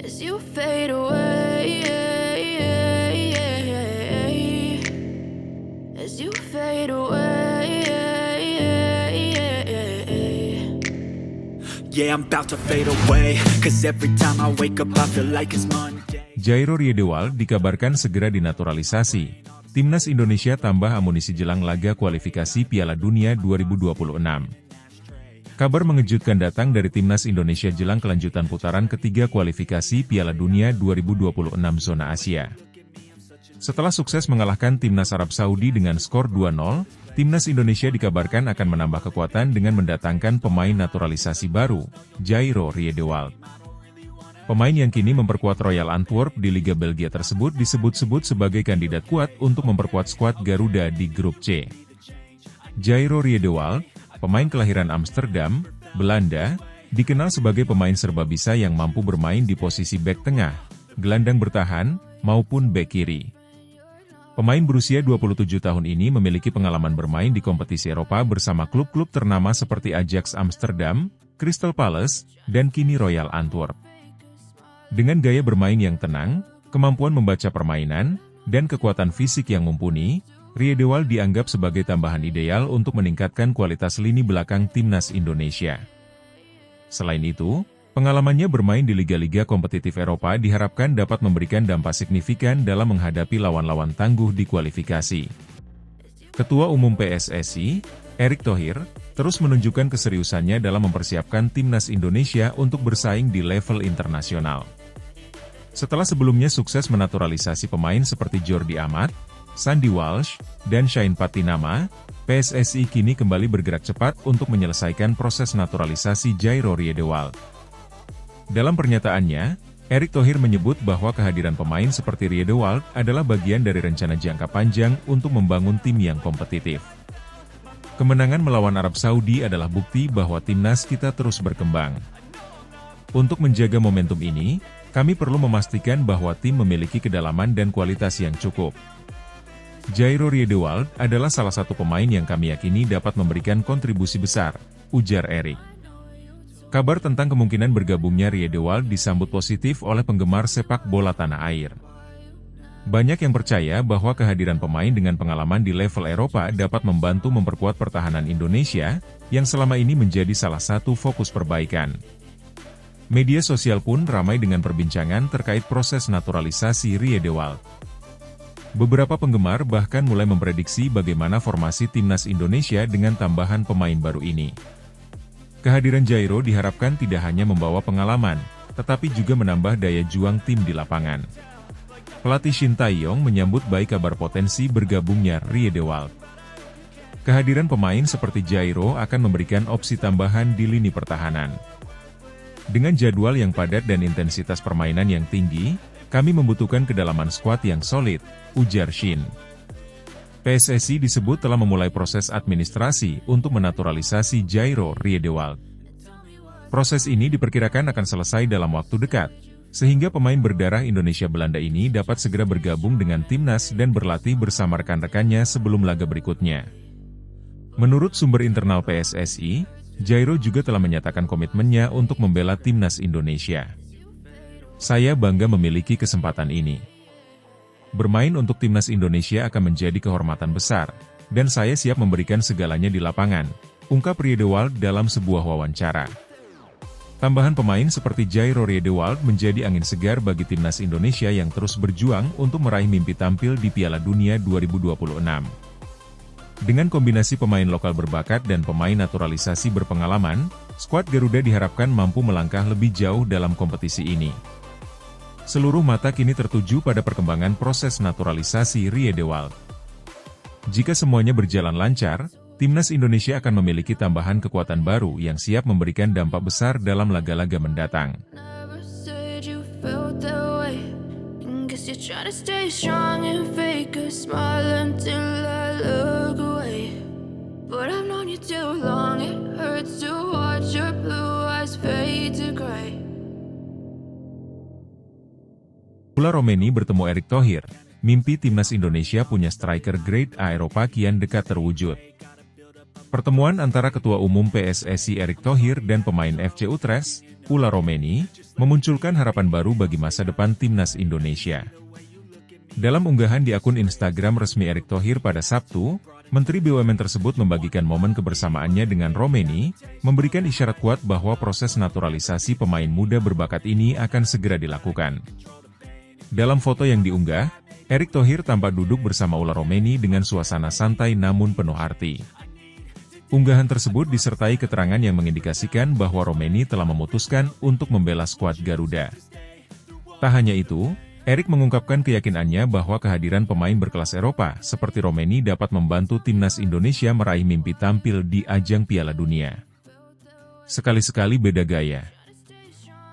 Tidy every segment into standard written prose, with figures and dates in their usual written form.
as you fade away, as you fade away. Yeah, I'm about to fade away, cause every time I wake up I feel like it's Monday. Jairo Riedewald dikabarkan segera dinaturalisasi. Timnas Indonesia tambah amunisi jelang laga kualifikasi Piala Dunia 2026. Kabar mengejutkan datang dari Timnas Indonesia jelang kelanjutan putaran ketiga kualifikasi Piala Dunia 2026 zona Asia. Setelah sukses mengalahkan Timnas Arab Saudi dengan skor 2-0, Timnas Indonesia dikabarkan akan menambah kekuatan dengan mendatangkan pemain naturalisasi baru, Jairo Riedewald. Pemain yang kini memperkuat Royal Antwerp di Liga Belgia tersebut disebut-sebut sebagai kandidat kuat untuk memperkuat skuad Garuda di grup C. Jairo Riedewald, pemain kelahiran Amsterdam, Belanda, dikenal sebagai pemain serbabisa yang mampu bermain di posisi bek tengah, gelandang bertahan, maupun bek kiri. Pemain berusia 27 tahun ini memiliki pengalaman bermain di kompetisi Eropa bersama klub-klub ternama seperti Ajax Amsterdam, Crystal Palace, dan kini Royal Antwerp. Dengan gaya bermain yang tenang, kemampuan membaca permainan, dan kekuatan fisik yang mumpuni, Riedewald dianggap sebagai tambahan ideal untuk meningkatkan kualitas lini belakang Timnas Indonesia. Selain itu, pengalamannya bermain di liga-liga kompetitif Eropa diharapkan dapat memberikan dampak signifikan dalam menghadapi lawan-lawan tangguh di kualifikasi. Ketua Umum PSSI, Erick Thohir, terus menunjukkan keseriusannya dalam mempersiapkan Timnas Indonesia untuk bersaing di level internasional. Setelah sebelumnya sukses menaturalisasi pemain seperti Jordi Amat, Sandy Walsh, dan Shain Patinama, PSSI kini kembali bergerak cepat untuk menyelesaikan proses naturalisasi Jairo Riedewald. Dalam pernyataannya, Erick Thohir menyebut bahwa kehadiran pemain seperti Riedewald adalah bagian dari rencana jangka panjang untuk membangun tim yang kompetitif. Kemenangan melawan Arab Saudi adalah bukti bahwa timnas kita terus berkembang. Untuk menjaga momentum ini, kami perlu memastikan bahwa tim memiliki kedalaman dan kualitas yang cukup. Jairo Riedewald adalah salah satu pemain yang kami yakini dapat memberikan kontribusi besar, ujar Erick. Kabar tentang kemungkinan bergabungnya Riedewald disambut positif oleh penggemar sepak bola tanah air. Banyak yang percaya bahwa kehadiran pemain dengan pengalaman di level Eropa dapat membantu memperkuat pertahanan Indonesia, yang selama ini menjadi salah satu fokus perbaikan. Media sosial pun ramai dengan perbincangan terkait proses naturalisasi Riedewald. Beberapa penggemar bahkan mulai memprediksi bagaimana formasi Timnas Indonesia dengan tambahan pemain baru ini. Kehadiran Jairo diharapkan tidak hanya membawa pengalaman, tetapi juga menambah daya juang tim di lapangan. Pelatih Shin Tae-yong menyambut baik kabar potensi bergabungnya Riedewald. Kehadiran pemain seperti Jairo akan memberikan opsi tambahan di lini pertahanan. Dengan jadwal yang padat dan intensitas permainan yang tinggi, kami membutuhkan kedalaman skuad yang solid, ujar Shin. PSSI disebut telah memulai proses administrasi untuk menaturalisasi Jairo Riedewald. Proses ini diperkirakan akan selesai dalam waktu dekat, sehingga pemain berdarah Indonesia Belanda ini dapat segera bergabung dengan timnas dan berlatih bersama rekan-rekannya sebelum laga berikutnya. Menurut sumber internal PSSI, Jairo juga telah menyatakan komitmennya untuk membela timnas Indonesia. Saya bangga memiliki kesempatan ini. Bermain untuk timnas Indonesia akan menjadi kehormatan besar, dan saya siap memberikan segalanya di lapangan, ungkap Riedewald dalam sebuah wawancara. Tambahan pemain seperti Jairo Riedewald menjadi angin segar bagi timnas Indonesia yang terus berjuang untuk meraih mimpi tampil di Piala Dunia 2026. Dengan kombinasi pemain lokal berbakat dan pemain naturalisasi berpengalaman, skuad Garuda diharapkan mampu melangkah lebih jauh dalam kompetisi ini. Seluruh mata kini tertuju pada perkembangan proses naturalisasi Riedewald. Jika semuanya berjalan lancar, timnas Indonesia akan memiliki tambahan kekuatan baru yang siap memberikan dampak besar dalam laga-laga mendatang. Pula Romeni bertemu Erick Thohir, mimpi timnas Indonesia punya striker grade A Eropa kian dekat terwujud. Pertemuan antara Ketua Umum PSSI Erick Thohir dan pemain FC Utrecht, Ula Romeni, memunculkan harapan baru bagi masa depan timnas Indonesia. Dalam unggahan di akun Instagram resmi Erick Thohir pada Sabtu, Menteri BUMN tersebut membagikan momen kebersamaannya dengan Romeni, memberikan isyarat kuat bahwa proses naturalisasi pemain muda berbakat ini akan segera dilakukan. Dalam foto yang diunggah, Erick Thohir tampak duduk bersama Ula Romeni dengan suasana santai namun penuh arti. Unggahan tersebut disertai keterangan yang mengindikasikan bahwa Romeni telah memutuskan untuk membela skuad Garuda. Tak hanya itu, Erick mengungkapkan keyakinannya bahwa kehadiran pemain berkelas Eropa seperti Romeni dapat membantu timnas Indonesia meraih mimpi tampil di ajang Piala Dunia. Sekali-sekali beda gaya.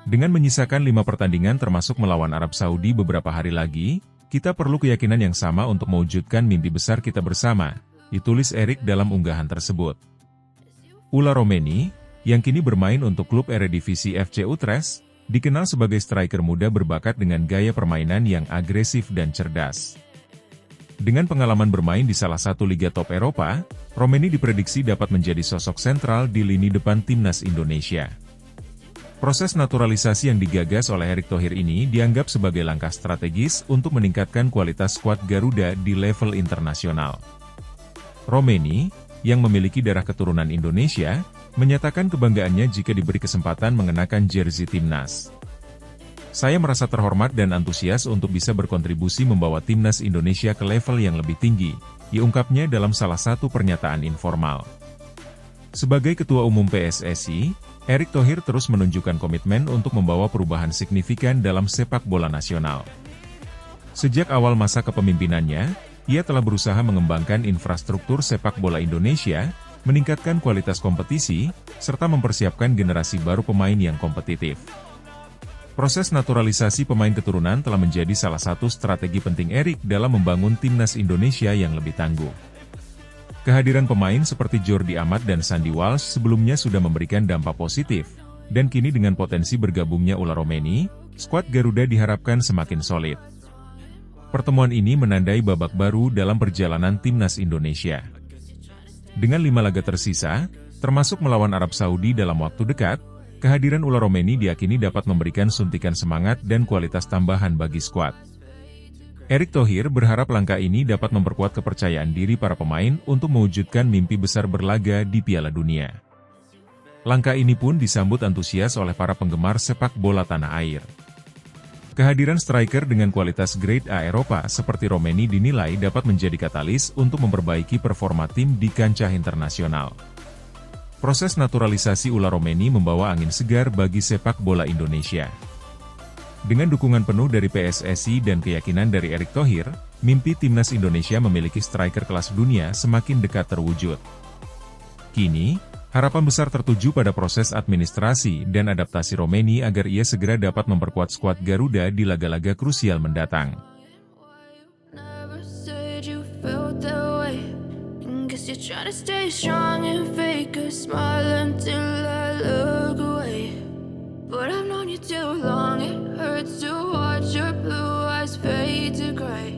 Dengan menyisakan 5 pertandingan termasuk melawan Arab Saudi beberapa hari lagi, kita perlu keyakinan yang sama untuk mewujudkan mimpi besar kita bersama, ditulis Erick dalam unggahan tersebut. Ula Romeni, yang kini bermain untuk klub Eredivisie FC Utrecht, dikenal sebagai striker muda berbakat dengan gaya permainan yang agresif dan cerdas. Dengan pengalaman bermain di salah satu liga top Eropa, Romeni diprediksi dapat menjadi sosok sentral di lini depan timnas Indonesia. Proses naturalisasi yang digagas oleh Erick Thohir ini dianggap sebagai langkah strategis untuk meningkatkan kualitas skuad Garuda di level internasional. Romeni, yang memiliki darah keturunan Indonesia, menyatakan kebanggaannya jika diberi kesempatan mengenakan jersey timnas. Saya merasa terhormat dan antusias untuk bisa berkontribusi membawa timnas Indonesia ke level yang lebih tinggi, diungkapnya dalam salah satu pernyataan informal. Sebagai Ketua Umum PSSI, Erick Thohir terus menunjukkan komitmen untuk membawa perubahan signifikan dalam sepak bola nasional. Sejak awal masa kepemimpinannya, ia telah berusaha mengembangkan infrastruktur sepak bola Indonesia, meningkatkan kualitas kompetisi, serta mempersiapkan generasi baru pemain yang kompetitif. Proses naturalisasi pemain keturunan telah menjadi salah satu strategi penting Erick dalam membangun timnas Indonesia yang lebih tangguh. Kehadiran pemain seperti Jordi Amat dan Sandi Walsh sebelumnya sudah memberikan dampak positif, dan kini dengan potensi bergabungnya Ula Romeni, skuad Garuda diharapkan semakin solid. Pertemuan ini menandai babak baru dalam perjalanan timnas Indonesia. Dengan 5 laga tersisa, termasuk melawan Arab Saudi dalam waktu dekat, kehadiran Ula Romeni diyakini dapat memberikan suntikan semangat dan kualitas tambahan bagi skuad. Erick Thohir berharap langkah ini dapat memperkuat kepercayaan diri para pemain untuk mewujudkan mimpi besar berlaga di Piala Dunia. Langkah ini pun disambut antusias oleh para penggemar sepak bola tanah air. Kehadiran striker dengan kualitas grade A Eropa seperti Romeni dinilai dapat menjadi katalis untuk memperbaiki performa tim di kancah internasional. Proses naturalisasi Ula Romeni membawa angin segar bagi sepak bola Indonesia. Dengan dukungan penuh dari PSSI dan keyakinan dari Erick Thohir, mimpi timnas Indonesia memiliki striker kelas dunia semakin dekat terwujud. Kini, harapan besar tertuju pada proses administrasi dan adaptasi Romeni agar ia segera dapat memperkuat skuad Garuda di laga-laga krusial mendatang. Never said you felt that way. Guess you're trying to stay strong and fake a smile until I look away. But I've known you too long, it hurts to watch your blue eyes fade to gray.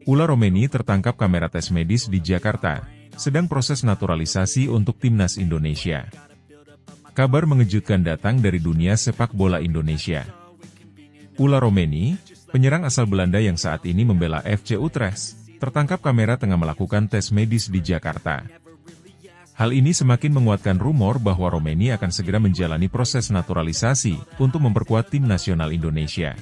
Ula Romeni tertangkap kamera tes medis di Jakarta, sedang proses naturalisasi untuk timnas Indonesia. Kabar mengejutkan datang dari dunia sepak bola Indonesia. Ula Romeni, penyerang asal Belanda yang saat ini membela FC Utrecht, tertangkap kamera tengah melakukan tes medis di Jakarta. Hal ini semakin menguatkan rumor bahwa Romeni akan segera menjalani proses naturalisasi untuk memperkuat tim nasional Indonesia.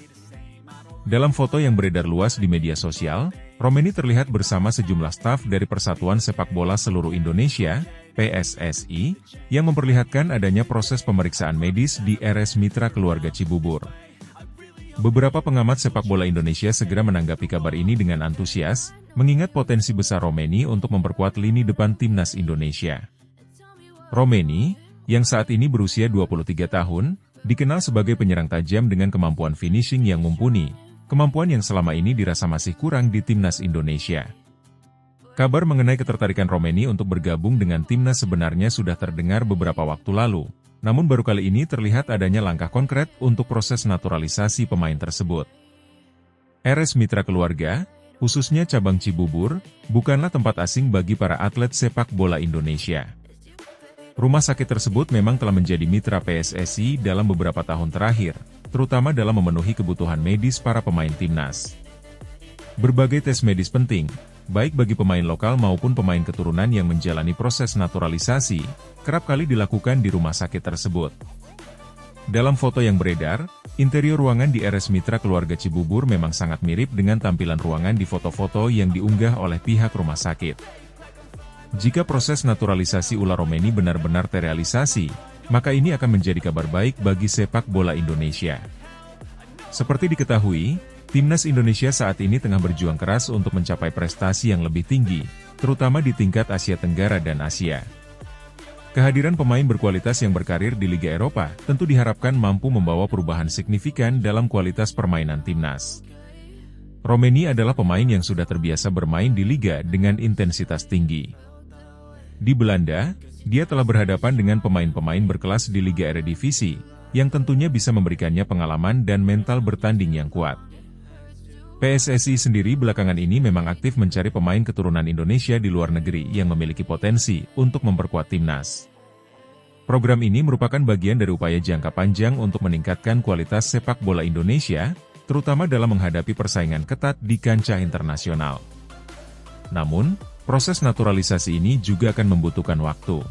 Dalam foto yang beredar luas di media sosial, Romeni terlihat bersama sejumlah staf dari Persatuan Sepak Bola Seluruh Indonesia, PSSI, yang memperlihatkan adanya proses pemeriksaan medis di RS Mitra Keluarga Cibubur. Beberapa pengamat sepak bola Indonesia segera menanggapi kabar ini dengan antusias, mengingat potensi besar Romeni untuk memperkuat lini depan timnas Indonesia. Romeni, yang saat ini berusia 23 tahun, dikenal sebagai penyerang tajam dengan kemampuan finishing yang mumpuni, kemampuan yang selama ini dirasa masih kurang di timnas Indonesia. Kabar mengenai ketertarikan Romeni untuk bergabung dengan timnas sebenarnya sudah terdengar beberapa waktu lalu, namun baru kali ini terlihat adanya langkah konkret untuk proses naturalisasi pemain tersebut. RS Mitra Keluarga, khususnya cabang Cibubur, bukanlah tempat asing bagi para atlet sepak bola Indonesia. Rumah sakit tersebut memang telah menjadi mitra PSSI dalam beberapa tahun terakhir, terutama dalam memenuhi kebutuhan medis para pemain timnas. Berbagai tes medis penting, baik bagi pemain lokal maupun pemain keturunan yang menjalani proses naturalisasi, kerap kali dilakukan di rumah sakit tersebut. Dalam foto yang beredar, interior ruangan di RS Mitra Keluarga Cibubur memang sangat mirip dengan tampilan ruangan di foto-foto yang diunggah oleh pihak rumah sakit. Jika proses naturalisasi ular Romeni benar-benar terrealisasi, maka ini akan menjadi kabar baik bagi sepak bola Indonesia. Seperti diketahui, Timnas Indonesia saat ini tengah berjuang keras untuk mencapai prestasi yang lebih tinggi, terutama di tingkat Asia Tenggara dan Asia. Kehadiran pemain berkualitas yang berkarir di Liga Eropa tentu diharapkan mampu membawa perubahan signifikan dalam kualitas permainan timnas. Romeni adalah pemain yang sudah terbiasa bermain di liga dengan intensitas tinggi. Di Belanda, dia telah berhadapan dengan pemain-pemain berkelas di Liga Eredivisie, yang tentunya bisa memberikannya pengalaman dan mental bertanding yang kuat. PSSI sendiri belakangan ini memang aktif mencari pemain keturunan Indonesia di luar negeri yang memiliki potensi untuk memperkuat timnas. Program ini merupakan bagian dari upaya jangka panjang untuk meningkatkan kualitas sepak bola Indonesia, terutama dalam menghadapi persaingan ketat di kancah internasional. Namun, proses naturalisasi ini juga akan membutuhkan waktu.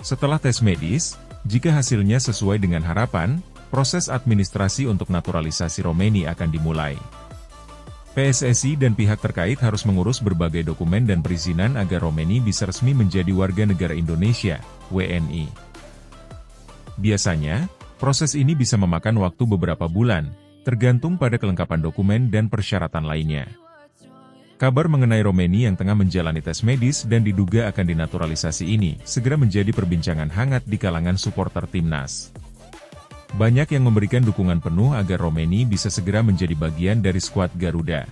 Setelah tes medis, jika hasilnya sesuai dengan harapan, proses administrasi untuk naturalisasi Romeni akan dimulai. PSSI dan pihak terkait harus mengurus berbagai dokumen dan perizinan agar Romeni bisa resmi menjadi warga negara Indonesia, WNI. Biasanya, proses ini bisa memakan waktu beberapa bulan, tergantung pada kelengkapan dokumen dan persyaratan lainnya. Kabar mengenai Romeni yang tengah menjalani tes medis dan diduga akan dinaturalisasi ini segera menjadi perbincangan hangat di kalangan supporter timnas. Banyak yang memberikan dukungan penuh agar Romeni bisa segera menjadi bagian dari skuad Garuda.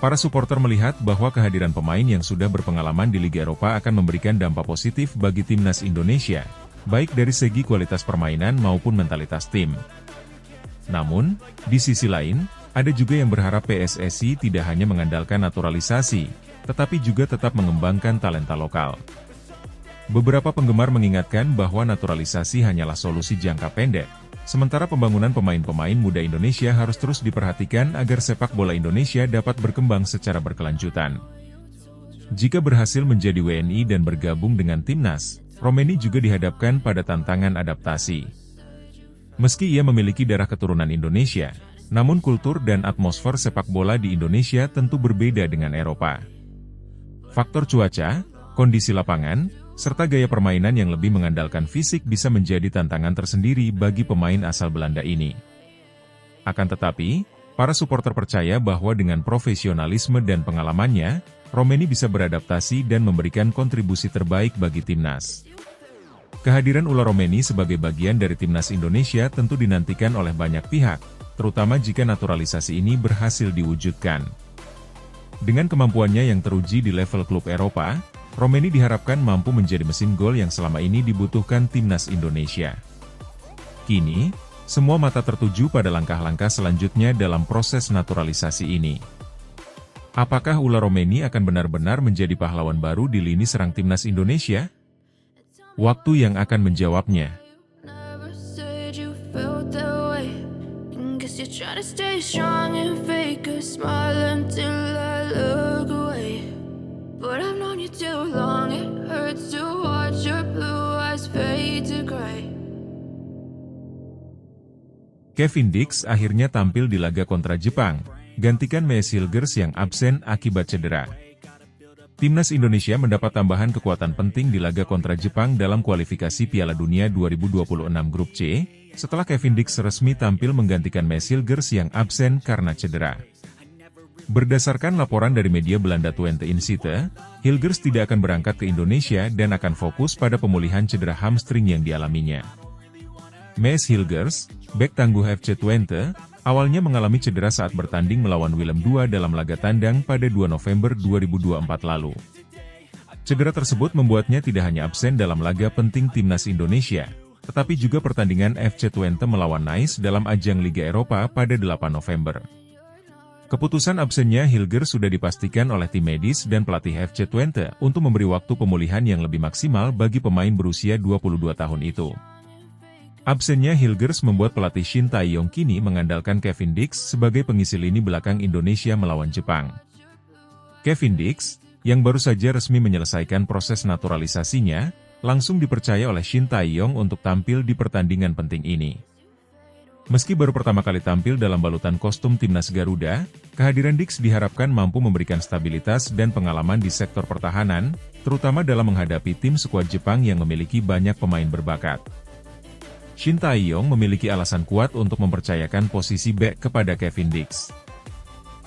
Para supporter melihat bahwa kehadiran pemain yang sudah berpengalaman di Liga Eropa akan memberikan dampak positif bagi timnas Indonesia, baik dari segi kualitas permainan maupun mentalitas tim. Namun, di sisi lain, ada juga yang berharap PSSI tidak hanya mengandalkan naturalisasi, tetapi juga tetap mengembangkan talenta lokal. Beberapa penggemar mengingatkan bahwa naturalisasi hanyalah solusi jangka pendek, sementara pembangunan pemain-pemain muda Indonesia harus terus diperhatikan agar sepak bola Indonesia dapat berkembang secara berkelanjutan. Jika berhasil menjadi WNI dan bergabung dengan timnas, Romeni juga dihadapkan pada tantangan adaptasi. Meski ia memiliki darah keturunan Indonesia, namun kultur dan atmosfer sepak bola di Indonesia tentu berbeda dengan Eropa. Faktor cuaca, kondisi lapangan, serta gaya permainan yang lebih mengandalkan fisik bisa menjadi tantangan tersendiri bagi pemain asal Belanda ini. Akan tetapi, para supporter percaya bahwa dengan profesionalisme dan pengalamannya, Romeni bisa beradaptasi dan memberikan kontribusi terbaik bagi timnas. Kehadiran ular Romeni sebagai bagian dari timnas Indonesia tentu dinantikan oleh banyak pihak, terutama jika naturalisasi ini berhasil diwujudkan. Dengan kemampuannya yang teruji di level klub Eropa, Romeni diharapkan mampu menjadi mesin gol yang selama ini dibutuhkan timnas Indonesia. Kini, semua mata tertuju pada langkah-langkah selanjutnya dalam proses naturalisasi ini. Apakah ular Romeni akan benar-benar menjadi pahlawan baru di lini serang timnas Indonesia? Waktu yang akan menjawabnya. Never said you felt that way. Guess you're trying to stay strong and fake a smile until I look away. But I've known you too long, it hurts to watch your blue eyes fade to gray. Kevin Dix akhirnya tampil di laga kontra Jepang, gantikan Mees Hilgers yang absen akibat cedera. Timnas Indonesia mendapat tambahan kekuatan penting di laga kontra Jepang dalam kualifikasi Piala Dunia 2026 Grup C, setelah Kevin Dix resmi tampil menggantikan Mees Hilgers yang absen karena cedera. Berdasarkan laporan dari media Belanda Twente Insite, Hilgers tidak akan berangkat ke Indonesia dan akan fokus pada pemulihan cedera hamstring yang dialaminya. Mees Hilgers, bek tangguh FC Twente, awalnya mengalami cedera saat bertanding melawan Willem II dalam laga tandang pada 2 November 2024 lalu. Cedera tersebut membuatnya tidak hanya absen dalam laga penting timnas Indonesia, tetapi juga pertandingan FC Twente melawan Nice dalam ajang Liga Eropa pada 8 November. Keputusan absennya Hilger sudah dipastikan oleh tim medis dan pelatih FC Twente untuk memberi waktu pemulihan yang lebih maksimal bagi pemain berusia 22 tahun itu. Absennya Hilgers membuat pelatih Shin Tae-yong kini mengandalkan Kevin Dix sebagai pengisi lini belakang Indonesia melawan Jepang. Kevin Dix, yang baru saja resmi menyelesaikan proses naturalisasinya, langsung dipercaya oleh Shin Tae-yong untuk tampil di pertandingan penting ini. Meski baru pertama kali tampil dalam balutan kostum timnas Garuda, kehadiran Dix diharapkan mampu memberikan stabilitas dan pengalaman di sektor pertahanan, terutama dalam menghadapi tim skuad Jepang yang memiliki banyak pemain berbakat. Shin Tae-yong memiliki alasan kuat untuk mempercayakan posisi bek kepada Kevin Dix.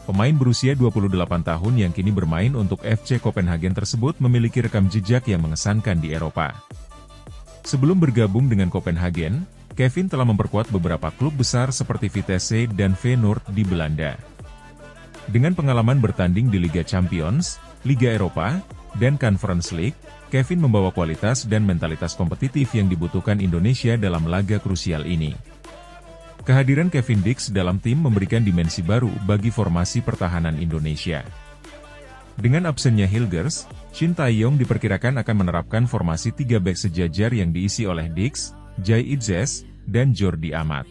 Pemain berusia 28 tahun yang kini bermain untuk FC Copenhagen tersebut memiliki rekam jejak yang mengesankan di Eropa. Sebelum bergabung dengan Copenhagen, Kevin telah memperkuat beberapa klub besar seperti Vitesse dan Feyenoord di Belanda. Dengan pengalaman bertanding di Liga Champions, Liga Eropa, dan Conference League, Kevin membawa kualitas dan mentalitas kompetitif yang dibutuhkan Indonesia dalam laga krusial ini. Kehadiran Kevin Dix dalam tim memberikan dimensi baru bagi formasi pertahanan Indonesia. Dengan absennya Hilgers, Shin Tae-yong diperkirakan akan menerapkan formasi 3 bek sejajar yang diisi oleh Dix, Jai Itzes, dan Jordi Amat.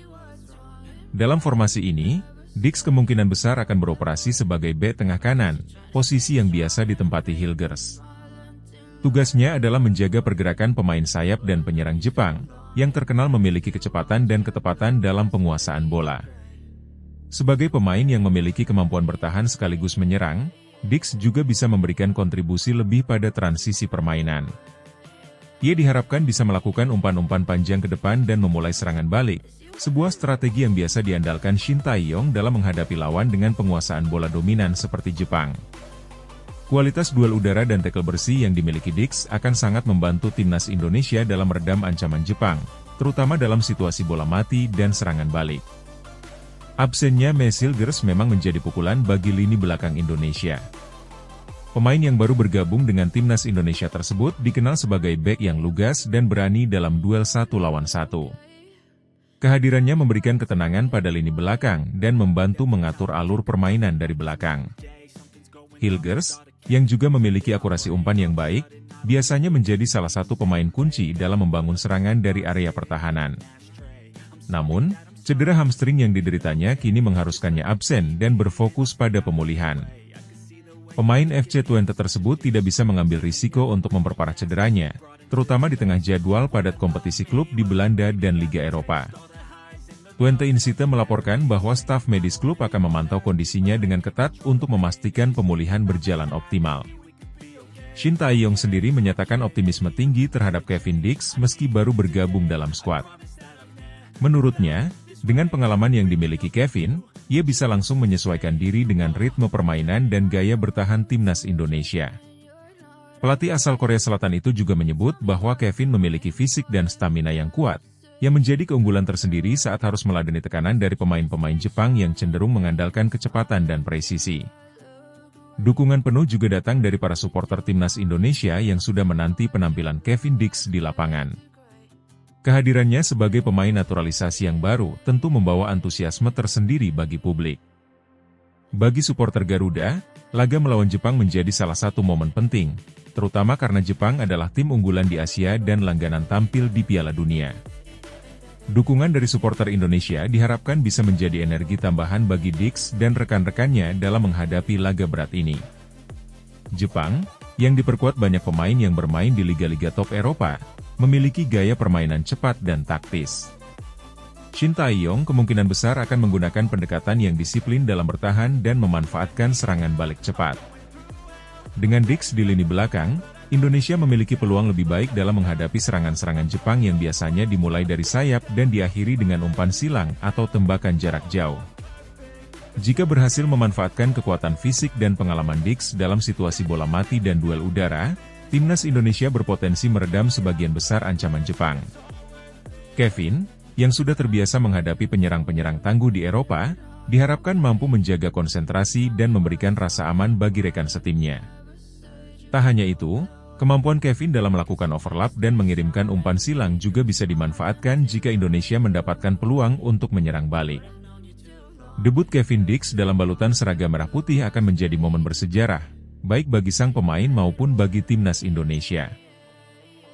Dalam formasi ini, Dix kemungkinan besar akan beroperasi sebagai bek tengah kanan, posisi yang biasa ditempati Hilgers. Tugasnya adalah menjaga pergerakan pemain sayap dan penyerang Jepang, yang terkenal memiliki kecepatan dan ketepatan dalam penguasaan bola. Sebagai pemain yang memiliki kemampuan bertahan sekaligus menyerang, Dix juga bisa memberikan kontribusi lebih pada transisi permainan. Ia diharapkan bisa melakukan umpan-umpan panjang ke depan dan memulai serangan balik, sebuah strategi yang biasa diandalkan Shin Tae-yong dalam menghadapi lawan dengan penguasaan bola dominan seperti Jepang. Kualitas duel udara dan tackle bersih yang dimiliki Dix akan sangat membantu timnas Indonesia dalam meredam ancaman Jepang, terutama dalam situasi bola mati dan serangan balik. Absennya Mats Hilgers memang menjadi pukulan bagi lini belakang Indonesia. Pemain yang baru bergabung dengan timnas Indonesia tersebut dikenal sebagai bek yang lugas dan berani dalam duel 1 lawan 1. Kehadirannya memberikan ketenangan pada lini belakang dan membantu mengatur alur permainan dari belakang. Hilgers, yang juga memiliki akurasi umpan yang baik, biasanya menjadi salah satu pemain kunci dalam membangun serangan dari area pertahanan. Namun, cedera hamstring yang dideritanya kini mengharuskannya absen dan berfokus pada pemulihan. Pemain FC Twente tersebut tidak bisa mengambil risiko untuk memperparah cederanya, terutama di tengah jadwal padat kompetisi klub di Belanda dan Liga Eropa. Twente Insite melaporkan bahwa staf medis klub akan memantau kondisinya dengan ketat untuk memastikan pemulihan berjalan optimal. Shin Tae-yong sendiri menyatakan optimisme tinggi terhadap Kevin Dix meski baru bergabung dalam skuad. Menurutnya, dengan pengalaman yang dimiliki Kevin, ia bisa langsung menyesuaikan diri dengan ritme permainan dan gaya bertahan timnas Indonesia. Pelatih asal Korea Selatan itu juga menyebut bahwa Kevin memiliki fisik dan stamina yang kuat, yang menjadi keunggulan tersendiri saat harus meladeni tekanan dari pemain-pemain Jepang yang cenderung mengandalkan kecepatan dan presisi. Dukungan penuh juga datang dari para supporter timnas Indonesia yang sudah menanti penampilan Kevin Dix di lapangan. Kehadirannya sebagai pemain naturalisasi yang baru tentu membawa antusiasme tersendiri bagi publik. Bagi supporter Garuda, laga melawan Jepang menjadi salah satu momen penting, terutama karena Jepang adalah tim unggulan di Asia dan langganan tampil di Piala Dunia. Dukungan dari supporter Indonesia diharapkan bisa menjadi energi tambahan bagi Dix dan rekan-rekannya dalam menghadapi laga berat ini. Jepang, yang diperkuat banyak pemain yang bermain di liga-liga top Eropa, memiliki gaya permainan cepat dan taktis. Shin Tae-yong kemungkinan besar akan menggunakan pendekatan yang disiplin dalam bertahan dan memanfaatkan serangan balik cepat. Dengan Dix di lini belakang, Indonesia memiliki peluang lebih baik dalam menghadapi serangan-serangan Jepang yang biasanya dimulai dari sayap dan diakhiri dengan umpan silang atau tembakan jarak jauh. Jika berhasil memanfaatkan kekuatan fisik dan pengalaman Dix dalam situasi bola mati dan duel udara, timnas Indonesia berpotensi meredam sebagian besar ancaman Jepang. Kevin, yang sudah terbiasa menghadapi penyerang-penyerang tangguh di Eropa, diharapkan mampu menjaga konsentrasi dan memberikan rasa aman bagi rekan setimnya. Tak hanya itu, kemampuan Kevin dalam melakukan overlap dan mengirimkan umpan silang juga bisa dimanfaatkan jika Indonesia mendapatkan peluang untuk menyerang balik. Debut Kevin Dix dalam balutan seragam merah putih akan menjadi momen bersejarah, baik bagi sang pemain maupun bagi timnas Indonesia.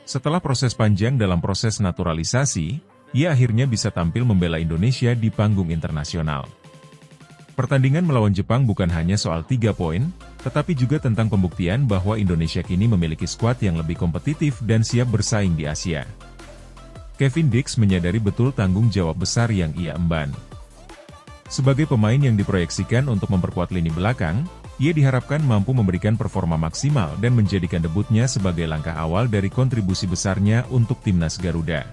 Setelah proses panjang dalam proses naturalisasi, ia akhirnya bisa tampil membela Indonesia di panggung internasional. Pertandingan melawan Jepang bukan hanya soal 3 poin, tetapi juga tentang pembuktian bahwa Indonesia kini memiliki skuad yang lebih kompetitif dan siap bersaing di Asia. Kevin Dix menyadari betul tanggung jawab besar yang ia emban. Sebagai pemain yang diproyeksikan untuk memperkuat lini belakang, ia diharapkan mampu memberikan performa maksimal dan menjadikan debutnya sebagai langkah awal dari kontribusi besarnya untuk timnas Garuda.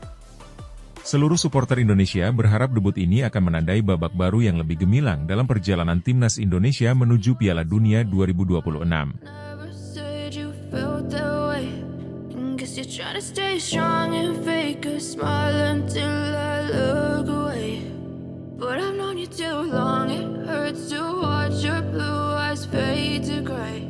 Seluruh supporter Indonesia berharap debut ini akan menandai babak baru yang lebih gemilang dalam perjalanan timnas Indonesia menuju Piala Dunia 2026. Never said you felt that way. Guess you're trying to stay strong and fake a smile until I look away. But I've known you too long, it hurts to watch your blue eyes fade to gray.